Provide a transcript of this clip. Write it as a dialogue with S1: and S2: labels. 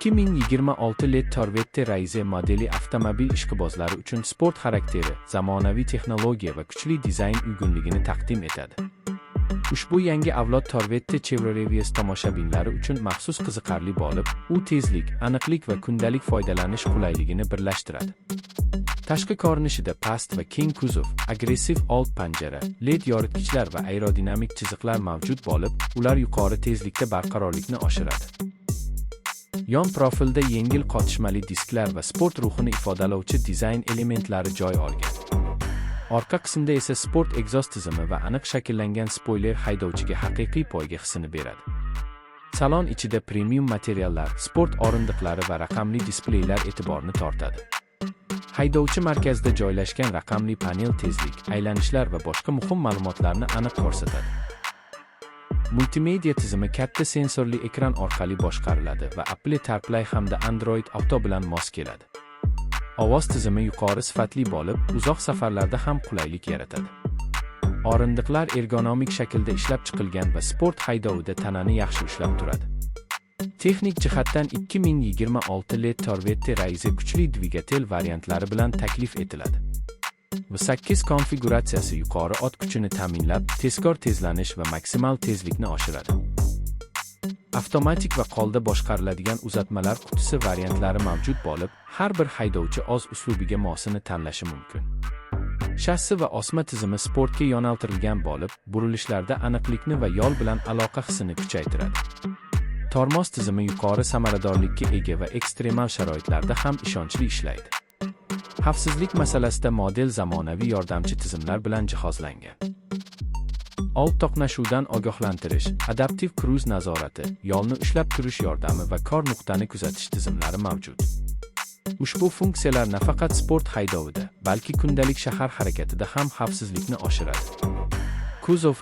S1: 2026 LED Corvette Rise modeli avtomobil ishqibozlari uchun sport xarakteri, zamonaviy texnologiya va kuchli dizayn uyg'unligini taqdim etadi. Ushbu yangi avlod Corvette Chevrolet tomoshabinlari uchun maxsus qiziqarli bo'lib, u tezlik, aniqlik va kundalik foydalanish qulayligini birlashtiradi. Tashqi ko'rinishida past va keng kuzov, agressiv old panjara, LED yoritgichlar va aerodinamik chiziqlar mavjud bo'lib, ular yuqori tezlikda barqarorlikni oshiradi. Yon profilda yengil qotishmali disklar va sport ruhini ifodalovchi dizayn elementlari joy olgan. Orqa qismda esa sport egzoz tizimi va aniq shakllangan spoiler haydovchiga haqiqiy poyga hissini beradi. Salon ichida premium materiallar, sport o'rindiqlari va raqamli displeylar e'tiborni tortadi. Haydovchi markazida joylashgan raqamli panel tezlik, aylanishlar va boshqa muhim ma'lumotlarni aniq ko'rsatadi. Multimedia tizimi katta sensorli ekran orqali boshqariladi va Apple CarPlay hamda Android Auto bilan mos keladi. Ovoz tizimi yuqori sifatli bo'lib, uzoq safarlarda ham qulaylik yaratadi. O'rindiqlar ergonomik shaklda ishlab chiqilgan va sport haydovida tanani yaxshi ushlab turadi. Texnik jihatdan 2026 LED Corvette Rise kuchli dvigatel variantlari bilan taklif etiladi. V8 konfiguratsiyasi yuqori ot kuchini ta'minlab, tezkor tezlanish va maksimal tezlikni oshiradi. Avtomatik va qo'lda boshqariladigan uzatmalar qutisi variantlari mavjud bo'lib, har bir haydovchi o'z uslubiga mosini tanlashi mumkin. Shassi va osma tizimi sportga yo'naltirilgan bo'lib, burilishlarda aniqlikni va yo'l bilan aloqa hissini kuchaytiradi. Tormoz tizimi yuqori samaradorlikka ega va ekstremal sharoitlarda ham ishonchli ishlaydi. Xavfsizlik masalasida model zamonaviy yordamchi tizimlar bilan jihozlangan. Old to'qnashuvdan ogohlantirish, adaptiv kruz nazorati, yo'lni ushlab turish yordami va kor nuqtani kuzatish tizimlari mavjud. Ushbu funksiyalar nafaqat sport haydovida, balki kundalik shahar harakatida ham xavfsizlikni oshiradi. Kuzov